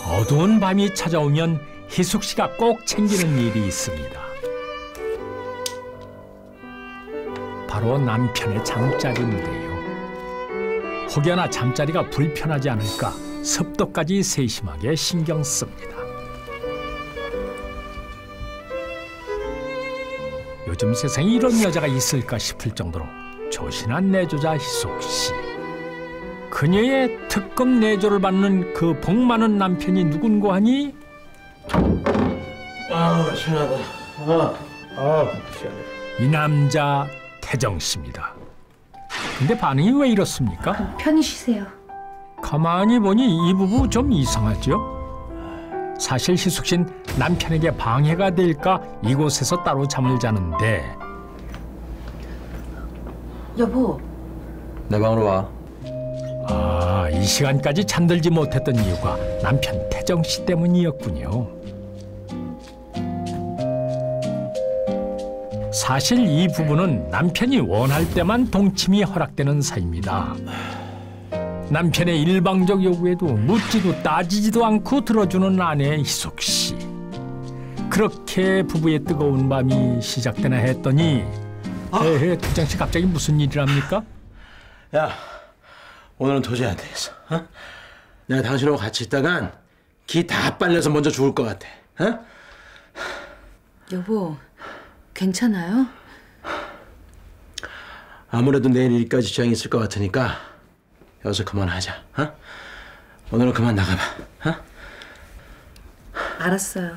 어두운 밤이 찾아오면 희숙 씨가 꼭 챙기는 일이 있습니다. 바로 남편의 잠자리인데요. 혹여나 잠자리가 불편하지 않을까 습도까지 세심하게 신경 씁니다. 요즘 세상에 이런 여자가 있을까 싶을 정도로 조신한 내조자 희숙 씨. 그녀의 특급 내조를 받는 그 복 많은 남편이 누군고 하니? 아우 시원하다. 시원해. 이 남자 태정 씨입니다. 근데 반응이 왜 이렇습니까? 편히 쉬세요. 가만히 보니 이 부부 좀 이상하죠? 사실 희숙 씨는 남편에게 방해가 될까 이곳에서 따로 잠을 자는데. 여보. 내 방으로 와. 아, 이 시간까지 잠들지 못했던 이유가 남편 태정 씨 때문이었군요. 사실 이 부부는 남편이 원할 때만 동침이 허락되는 사이입니다. 남편의 일방적 요구에도 묻지도 따지지도 않고 들어주는 아내 희숙 씨. 그렇게 부부의 뜨거운 밤이 시작되나 했더니 태정 씨 갑자기 무슨 일이랍니까? 야, 오늘은 도저히 안 되겠어. 어? 내가 당신하고 같이 있다간 기 다 빨려서 먼저 죽을 것 같아. 어? 여보, 괜찮아요? 아무래도 내일 일까지 지장이 있을 것 같으니까 여기서 그만하자. 어? 오늘은 그만 나가봐. 어? 알았어요.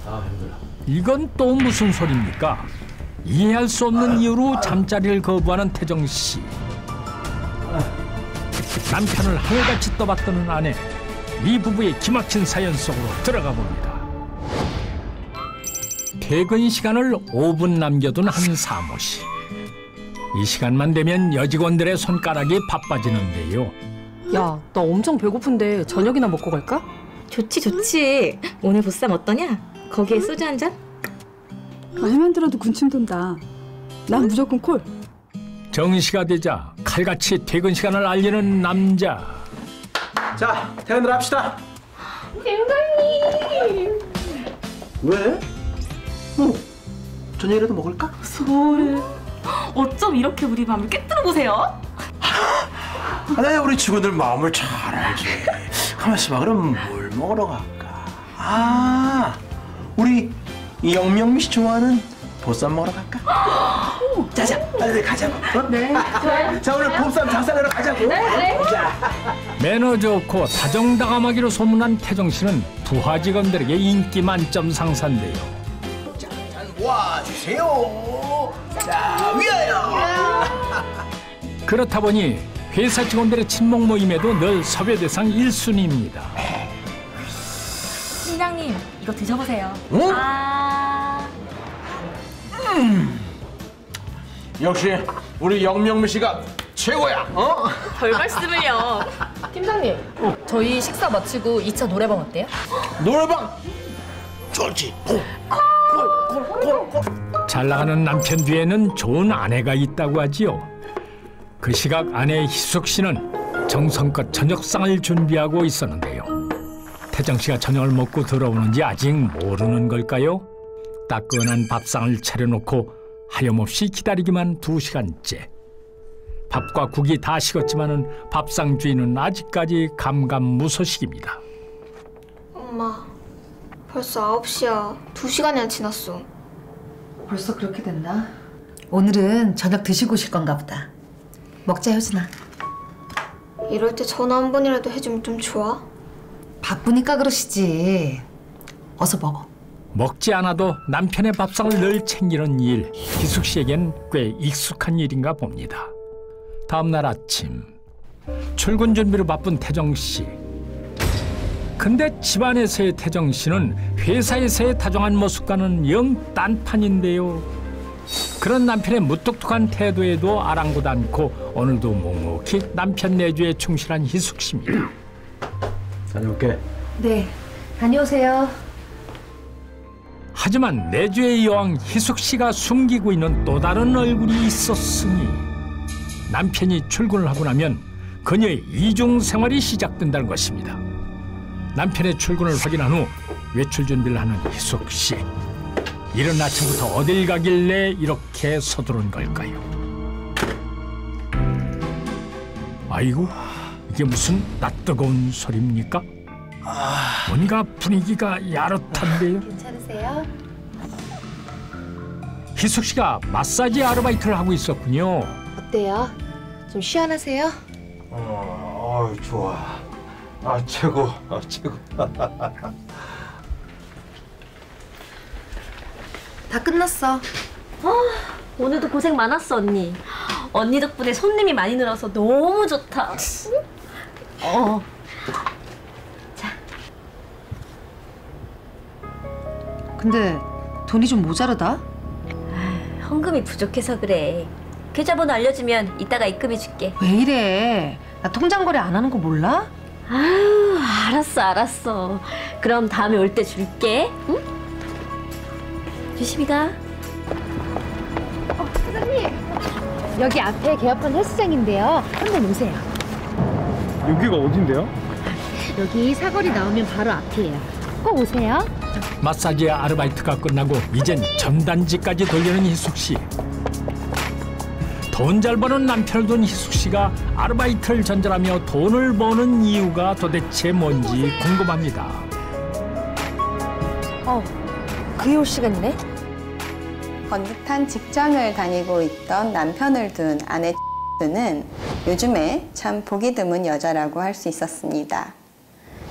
아, 힘들어. 이건 또 무슨 소리입니까? 이해할 수 없는 이유로 잠자리를 거부하는 태정 씨. 남편을 하늘같이 떠받드는 아내. 이 부부의 기막힌 사연 속으로 들어가 봅니다. 퇴근 시간을 5분 남겨둔 한 사무실. 이 시간만 되면 여직원들의 손가락이 바빠지는데요. 야, 나 엄청 배고픈데 저녁이나 먹고 갈까? 좋지 좋지. 오늘 보쌈 어떠냐? 거기에 소주 한 잔? 말만 들어도 군침 돈다. 난 무조건 콜. 정시가 되자 칼같이 퇴근 시간을 알리는 남자. 자, 퇴근을 합시다. 팀장님. 왜? 저녁이라도 먹을까? 소름. 어쩜 이렇게 우리 밤을 깨뜨려 보세요? 네, 우리 직원들 마음을 잘 알지. 가만있어 봐. 그럼 뭘 먹으러 갈까? 아, 우리 영명미 씨 좋아하는 보쌈 먹으러 갈까? 자자, 빨리 가자고. 어? 네, 좋아요. 자, 오늘 보쌈 장사하러 가자고. 네. 자. 매너 좋고 다정다감하기로 소문난 태정 씨는 부하 직원들에게 인기 만점 상사인데요. 자, 잔 모아주세요. 자, 위하여. 그렇다 보니 회사 직원들의 친목 모임에도 늘 섭외 대상 1순위입니다. 팀장님, 이거 드셔보세요. 응? 역시 우리 영명미 씨가 최고야. 어? 별 말씀을요. 팀장님, 저희 식사 마치고 2차 노래방 어때요? 노래방 좋지. 잘 나가는 남편 뒤에는 좋은 아내가 있다고 하지요. 그 시각 아내 희숙 씨는 정성껏 저녁상을 준비하고 있었는데요. 태정 씨가 저녁을 먹고 들어오는지 아직 모르는 걸까요? 따끈한 밥상을 차려놓고 하염없이 기다리기만 2시간째. 밥과 국이 다 식었지만은 밥상 주인은 아직까지 감감무소식입니다. 엄마, 벌써 9시야. 2시간이나 지났어. 벌써 그렇게 됐나? 오늘은 저녁 드시고 오실 건가 보다. 먹자, 효진아. 이럴 때 전화 한 번이라도 해주면 좀 좋아? 바쁘니까 그러시지. 어서 먹어. 먹지 않아도 남편의 밥상을 늘 챙기는 일, 희숙 씨에겐 꽤 익숙한 일인가 봅니다. 다음 날 아침, 출근 준비로 바쁜 태정 씨. 근데 집안에서의 태정 씨는 회사에서의 다정한 모습과는 영 딴판인데요. 그런 남편의 무뚝뚝한 태도에도 아랑곳 않고 오늘도 묵묵히 남편 내조에 충실한 희숙 씨입니다. 다녀올게. 네, 다녀오세요. 하지만 내조의 여왕 희숙 씨가 숨기고 있는 또 다른 얼굴이 있었으니 남편이 출근을 하고 나면 그녀의 이중 생활이 시작된다는 것입니다. 남편의 출근을 확인한 후 외출 준비를 하는 희숙 씨. 이른 아침부터 어딜 가길래 이렇게 서두른 걸까요? 아이고, 이게 무슨 낯뜨거운 소리입니까? 뭔가 분위기가 야릇한데요. 괜찮으세요? 희숙 씨가 마사지 아르바이트를 하고 있었군요. 어때요? 좀 시원하세요? 좋아. 최고. 최고. 다 끝났어. 오늘도 고생 많았어, 언니. 언니 덕분에 손님이 많이 늘어서 너무 좋다. 근데 돈이 좀 모자르다? 헌금이 부족해서 그래. 계좌번호 알려주면 이따가 입금해줄게. 왜 이래? 나 통장 거래 안 하는 거 몰라? 아유, 알았어. 그럼 다음에 올 때 줄게. 응? 조심히 가. 여기 앞에 개업한 헬스장인데요. 한번 오세요. 여기가 어딘데요? 여기 사거리 나오면 바로 앞이에요. 꼭 오세요. 마사지 아르바이트가 끝나고 이젠 전단지까지 돌리는 희숙 씨. 돈 잘 버는 남편을 둔 희숙 씨가 아르바이트를 전전하며 돈을 버는 이유가 도대체 뭔지 궁금합니다. 그게 올 시간이네. 번듯한 직장을 다니고 있던 남편을 둔 아내 는 요즘에 참 보기 드문 여자라고 할 수 있었습니다.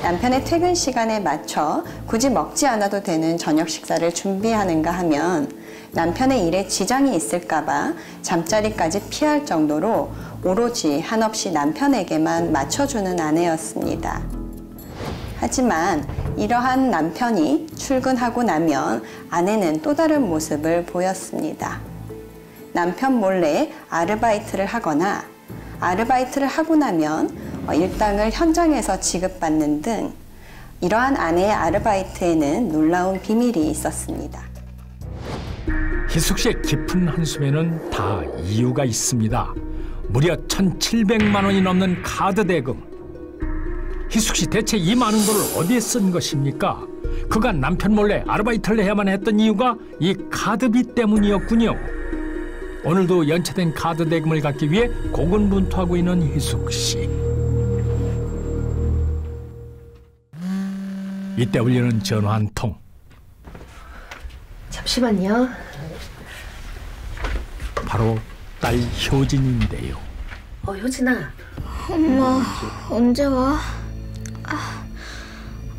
남편의 퇴근 시간에 맞춰 굳이 먹지 않아도 되는 저녁 식사를 준비하는가 하면 남편의 일에 지장이 있을까봐 잠자리까지 피할 정도로 오로지 한없이 남편에게만 맞춰주는 아내였습니다. 하지만 이러한 남편이 출근하고 나면 아내는 또 다른 모습을 보였습니다. 남편 몰래 아르바이트를 하거나 아르바이트를 하고 나면 일당을 현장에서 지급받는 등 이러한 아내의 아르바이트에는 놀라운 비밀이 있었습니다. 희숙 씨의 깊은 한숨에는 다 이유가 있습니다. 무려 1,700만 원이 넘는 카드 대금. 희숙 씨 대체 이 많은 돈을 어디에 쓴 것입니까? 그간 남편 몰래 아르바이트를 해야만 했던 이유가 이 카드비 때문이었군요. 오늘도 연체된 카드 대금을 갚기 위해 고군분투하고 있는 희숙 씨. 이때 울리는 전화 한 통. 잠시만요. 바로 딸 효진인데요. 효진아. 엄마, 언제 와?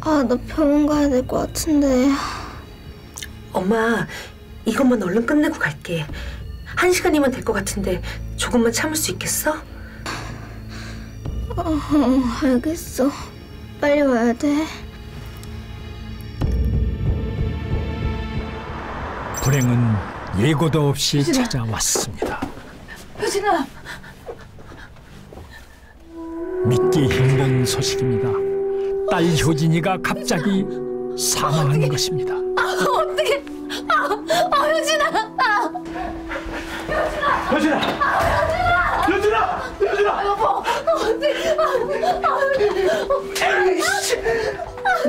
나 병원 가야 될 것 같은데. 엄마, 이것만 얼른 끝내고 갈게. 1시간이면 될 것 같은데 조금만 참을 수 있겠어? 알겠어. 빨리 와야 돼. 불행은 예고도 없이 찾아왔습니다. 효진아! 믿기 힘든 소식입니다. 딸 효진이가 갑자기 사망한 것입니다. 어떡해! 효진아! 여보!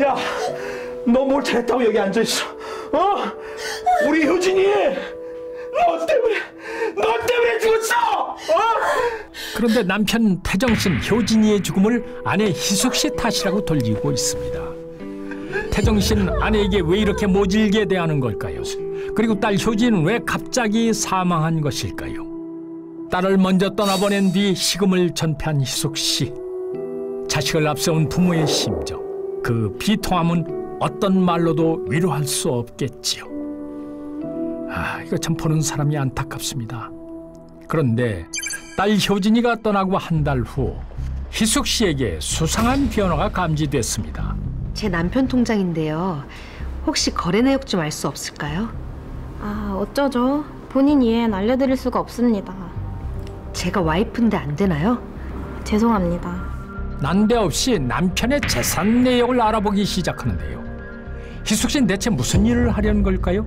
야, 너 뭘 잘했다고 여기 앉아있어? 우리 효진이 너 때문에 죽었어! 그런데 남편 태정 씨는 효진이의 죽음을 아내 희숙 씨 탓이라고 돌리고 있습니다. 태정 씨는 아내에게 왜 이렇게 모질게 대하는 걸까요? 그리고 딸 효진은 왜 갑자기 사망한 것일까요? 딸을 먼저 떠나보낸 뒤 식음을 전폐한 희숙 씨. 자식을 앞세운 부모의 심정, 그 비통함은 어떤 말로도 위로할 수 없겠지요. 이거 참 보는 사람이 안타깝습니다. 그런데 딸 효진이가 떠나고 한 달 후 희숙 씨에게 수상한 변화가 감지됐습니다. 제 남편 통장인데요. 혹시 거래 내역 좀 알 수 없을까요? 어쩌죠? 본인 이해는 알려드릴 수가 없습니다. 제가 와이프인데 안 되나요? 죄송합니다. 난데없이 남편의 재산 내역을 알아보기 시작하는데요. 희숙 씨는 대체 무슨 일을 하려는 걸까요?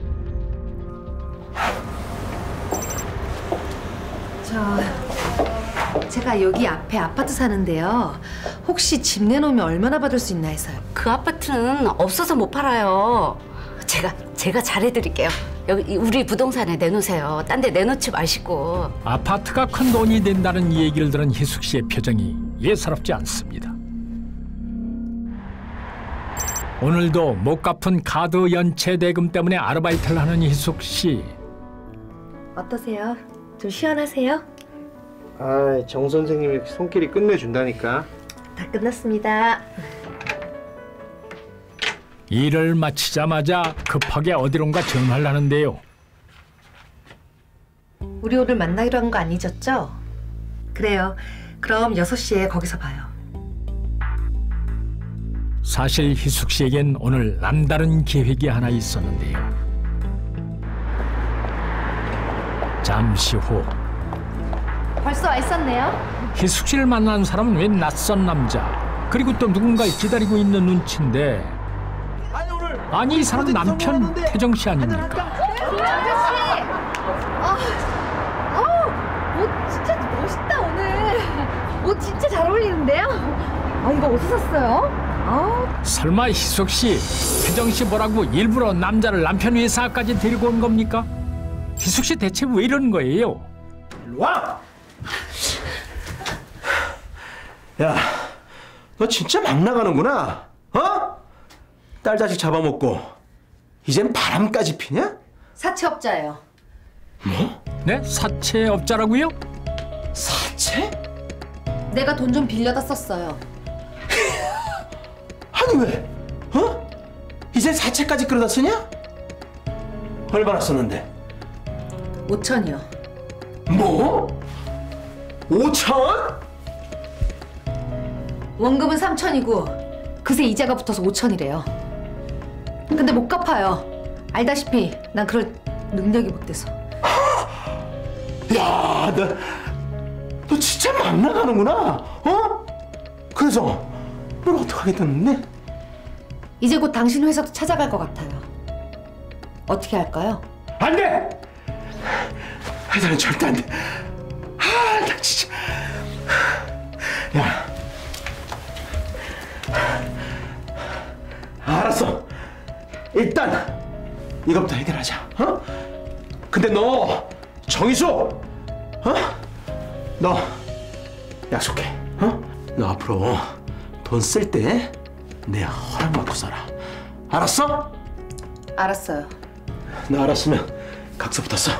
제가 제가 여기 앞에 아파트 사는데요. 혹시 집 내놓으면 얼마나 받을 수 있나 해서요. 그 아파트는 없어서 못 팔아요. 제가 잘해드릴게요. 여기 우리 부동산에 내놓으세요. 딴 데 내놓지 마시고. 아파트가 큰 돈이 된다는 얘기를 들은 희숙 씨의 표정이 예사롭지 않습니다. 오늘도 못 갚은 카드 연체 대금 때문에 아르바이트를 하는 희숙 씨. 어떠세요? 좀 시원하세요? 아, 정 선생님이 손길이 끝내준다니까. 다 끝났습니다. 일을 마치자마자 급하게 어디론가 전화를 하는데요. 우리 오늘 만나기로 한 거 안 잊었죠? 그래요. 그럼 6시에 거기서 봐요. 사실 희숙 씨에겐 오늘 남다른 계획이 하나 있었는데요. 잠시 후 벌써 와 있었네요. 희숙 씨를 만난 사람은 웬 낯선 남자, 그리고 또 누군가를 기다리고 있는 눈치인데, 아니 이 사람 남편 태정 씨 아닙니까? 옷 진짜 멋있다 오늘. 옷 진짜 잘 어울리는데요? 이거 어디서 샀어요? 설마 희숙 씨, 태정 씨 뭐라고 일부러 남자를 남편 회사까지 데리고 온 겁니까? 희숙 씨 대체 왜 이러는 거예요? 일로 와! 야, 너 진짜 막 나가는구나. 어? 딸 자식 잡아먹고 이젠 바람까지 피냐? 사채업자예요. 뭐? 네? 사채업자라고요? 사채? 내가 돈 좀 빌려다 썼어요. 아니 왜? 어? 이제 사채까지 끌어다 쓰냐? 얼마나 썼는데? 5천이요. 뭐? 5천? 원금은 3천이고 그새 이자가 붙어서 5천이래요. 근데 못 갚아요. 알다시피 난 그럴 능력이 못 돼서. 야, 너 진짜 막 나가는구나. 어? 그래서 넌 어떡하겠다는데? 이제 곧 당신 회사도 찾아갈 것 같아요. 어떻게 할까요? 안 돼! 나는 절대 안 돼. 아, 나 진짜. 야. 알았어. 일단 이것부터 해결하자. 어? 근데 너 정희수, 어? 너 약속해. 어? 너 앞으로 돈 쓸 때 내 허락 받고 써라. 알았어? 알았어요. 너 알았으면 각서부터 써.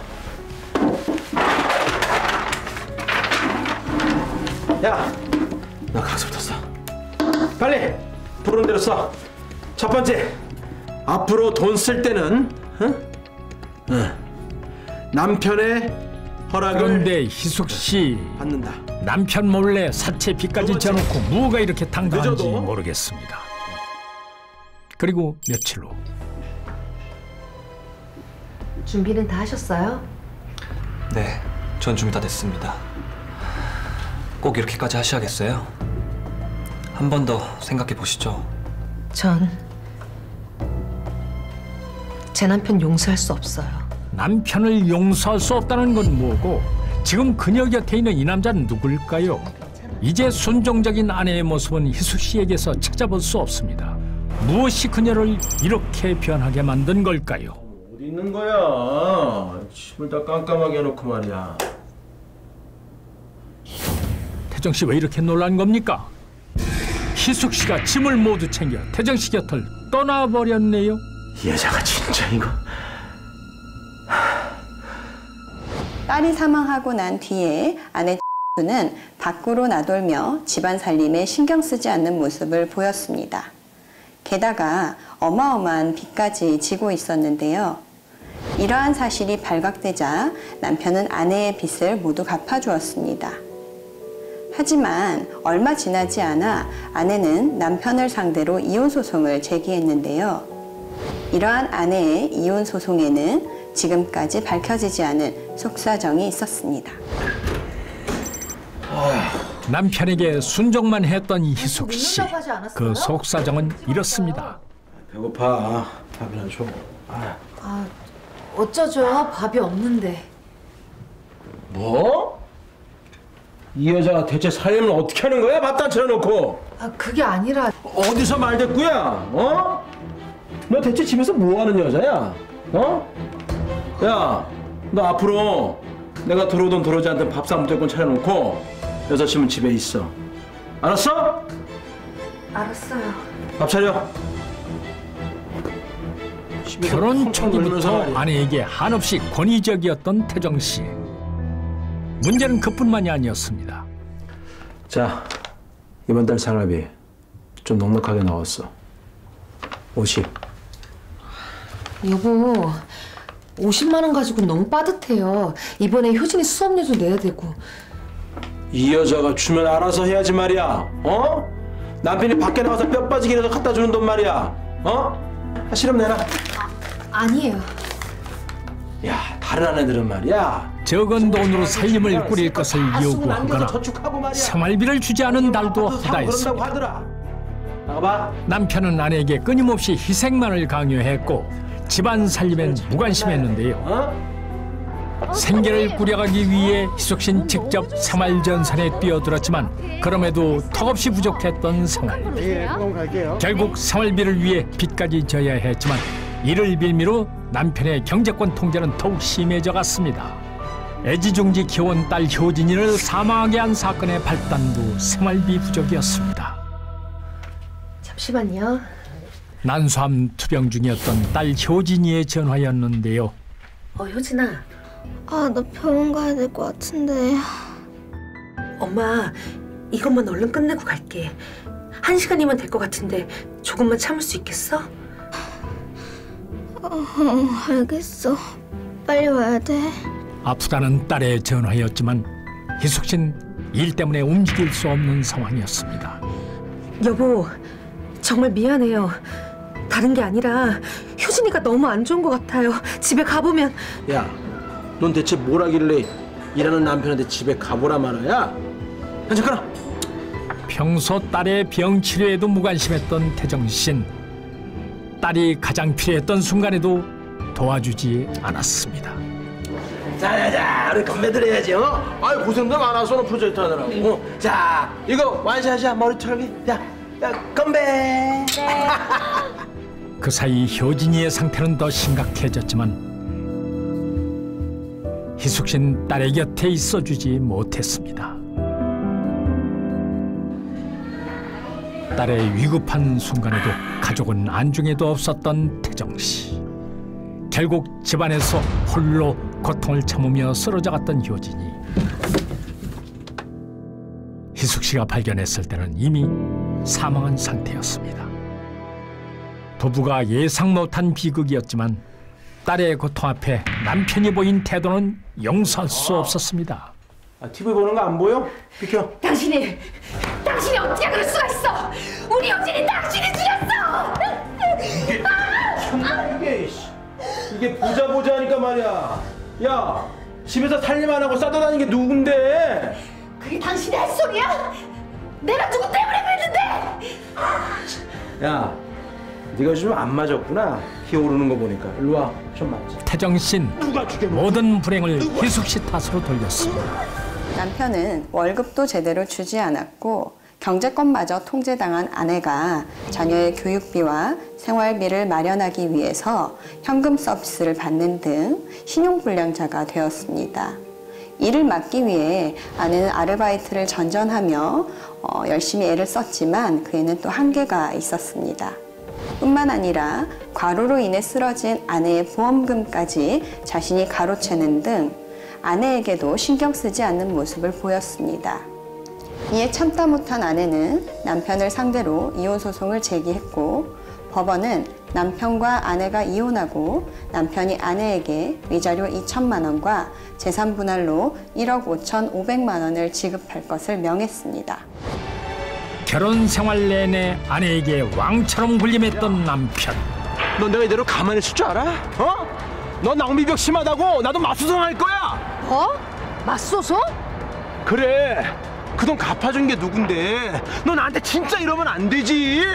야, 너 각서부터 써. 빨리 부르는 대로 써. 첫 번째, 앞으로 돈 쓸 때는 남편의 허락을 그런데 희숙 씨, 받는다. 남편 몰래 사채 빚까지 져놓고 뭐가 이렇게 당당한지 늦어도? 모르겠습니다. 그리고 며칠 후 준비는 다 하셨어요? 네, 전 준비 다 됐습니다. 꼭 이렇게까지 하셔야겠어요? 한 번 더 생각해 보시죠. 전 제 남편 용서할 수 없어요. 남편을 용서할 수 없다는 건 뭐고, 지금 그녀 곁에 있는 이 남자는 누굴까요? 이제 순종적인 아내의 모습은 희숙 씨에게서 찾아볼 수 없습니다. 무엇이 그녀를 이렇게 변하게 만든 걸까요? 어디 있는 거야? 집을 다 깜깜하게 해놓고 말이야. 태정 씨 왜 이렇게 놀란 겁니까? 희숙 씨가 짐을 모두 챙겨 태정 씨 곁을 떠나버렸네요. 이 여자가 진짜 이거. 딸이 사망하고 난 뒤에 아내 는 밖으로 나돌며 집안 살림에 신경 쓰지 않는 모습을 보였습니다. 게다가 어마어마한 빚까지 지고 있었는데요. 이러한 사실이 발각되자 남편은 아내의 빚을 모두 갚아주었습니다. 하지만 얼마 지나지 않아 아내는 남편을 상대로 이혼 소송을 제기했는데요. 이러한 아내의 이혼 소송에는 지금까지 밝혀지지 않은 속사정이 있었습니다. 남편에게 순종만 했던 희숙 씨, 그 속사정은 이렇습니다. 배고파. 밥이나 줘. 어쩌죠? 밥이 없는데. 뭐? 이 여자가 대체 살림을 어떻게 하는 거야? 밥단 차려놓고. 아, 그게 아니라 어디서 말대꾸야? 어? 너 대체 집에서 뭐 하는 여자야? 어? 야, 너 앞으로 내가 들어오든 들어오지 않든 밥상 무조건 차려놓고 6시면 집에 있어. 알았어? 알았어요. 밥 차려. 결혼 초기부터 아내에게 한없이 권위적이었던 태정 씨. 문제는 그뿐만이 아니었습니다. 자, 이번 달 생활비 좀 넉넉하게 나왔어. 50. 여보, 50만 원 가지고 너무 빠듯해요. 이번에 효진이 수업료도 내야 되고. 이 여자가 주면 알아서 해야지 말이야. 어? 남편이 밖에 나가서 뼈 빠지기라도 갖다 주는 돈 말이야. 어? 싫으면 내놔. 아니에요. 야, 다른 아내들은 말이야. 적은 돈으로 살림을 꾸릴 것을 요구하거나 생활비를 주지 않은 날도 허다했습니다. 나가봐. 남편은 아내에게 끊임없이 희생만을 강요했고 집안 살림엔 무관심했는데요. 생계를 꾸려가기 위해 희숙 씨는 직접 생활전선에 뛰어들었지만 그럼에도 턱없이 부족했던 생활비. 결국 생활비를 위해 빚까지 져야 했지만 이를 빌미로 남편의 경제권 통제는 더욱 심해져 갔습니다. 애지중지 키워온 딸 효진이를 사망하게 한 사건의 발단도 생활비 부족이었습니다. 잠시만요. 난소암 투병 중이었던 딸 효진이의 전화였는데요. 효진아. 아, 나 병원 가야 될 것 같은데. 엄마, 이것만 얼른 끝내고 갈게. 1시간이면 될 것 같은데 조금만 참을 수 있겠어? 알겠어. 빨리 와야 돼. 아프다는 딸의 전화였지만 희숙 씨는 일 때문에 움직일 수 없는 상황이었습니다. 여보, 정말 미안해요. 다른 게 아니라 효진이가 너무 안 좋은 것 같아요. 집에 가보면. 야, 넌 대체 뭘 하길래 일하는 남편한테 집에 가보라 말아야? 잠깐만. 평소 딸의 병 치료에도 무관심했던 태정 씨는 딸이 가장 필요했던 순간에도 도와주지 않았습니다. 자자자, 우리 건배들 해야지. 어? 아이, 고생도 많아서 오늘 프로젝트 하느라고. 자, 이거 완샷이야. 머리 털기. 야, 건배. 네. 그 사이 효진이의 상태는 더 심각해졌지만 희숙 씨는 딸의 곁에 있어주지 못했습니다. 딸의 위급한 순간에도 가족은 안중에도 없었던 태정 씨. 결국 집안에서 홀로 고통을 참으며 쓰러져갔던 효진이. 희숙 씨가 발견했을 때는 이미 사망한 상태였습니다. 부부가 예상 못한 비극이었지만 딸의 고통 앞에 남편이 보인 태도는 용서할 수 없었습니다. TV 보는 거 안 보여? 비켜. 당신이 어떻게 그럴 수가 있어? 우리 효진이 당신이 죽였어! 이게 보자 하니까 말이야. 야, 집에서 살림 안 하고 싸돌아다니는 게 누군데? 그게 당신이 할 소리야? 내가 누구 때문에 그랬는데? 야, 네가 좀 안 맞았구나. 기어오르는 거 보니까. 일로 와, 좀 맞자. 태정 씨는 모든 불행을 희숙 씨 탓으로 돌렸습니다. 남편은 월급도 제대로 주지 않았고 경제권마저 통제당한 아내가 자녀의 교육비와 생활비를 마련하기 위해서 현금 서비스를 받는 등 신용불량자가 되었습니다. 이를 막기 위해 아내는 아르바이트를 전전하며 열심히 애를 썼지만 그에는 또 한계가 있었습니다. 뿐만 아니라 과로로 인해 쓰러진 아내의 보험금까지 자신이 가로채는 등 아내에게도 신경 쓰지 않는 모습을 보였습니다. 이에 참다 못한 아내는 남편을 상대로 이혼 소송을 제기했고 법원은 남편과 아내가 이혼하고 남편이 아내에게 위자료 2천만 원과 재산 분할로 1억 5,500만 원을 지급할 것을 명했습니다. 결혼 생활 내내 아내에게 왕처럼 군림했던 남편. 넌 내가 이대로 가만히 있을 줄 알아? 어? 너 낭비벽 심하다고 나도 맞소송할 거야. 맞소송? 그래. 그 돈 갚아준 게 누군데? 너 나한테 진짜 이러면 안 되지.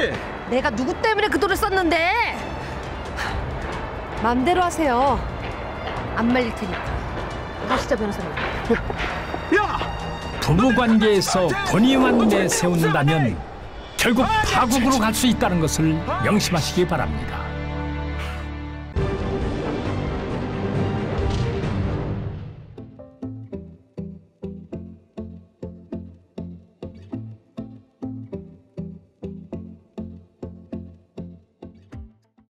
내가 누구 때문에 그 돈을 썼는데? 맘대로 하세요. 안 말릴 테니까. 가시죠, 변호사님. 야! 부부관계에서 본의만 내세운다면 결국 파국으로 갈 수 있다는 것을 명심하시기 바랍니다.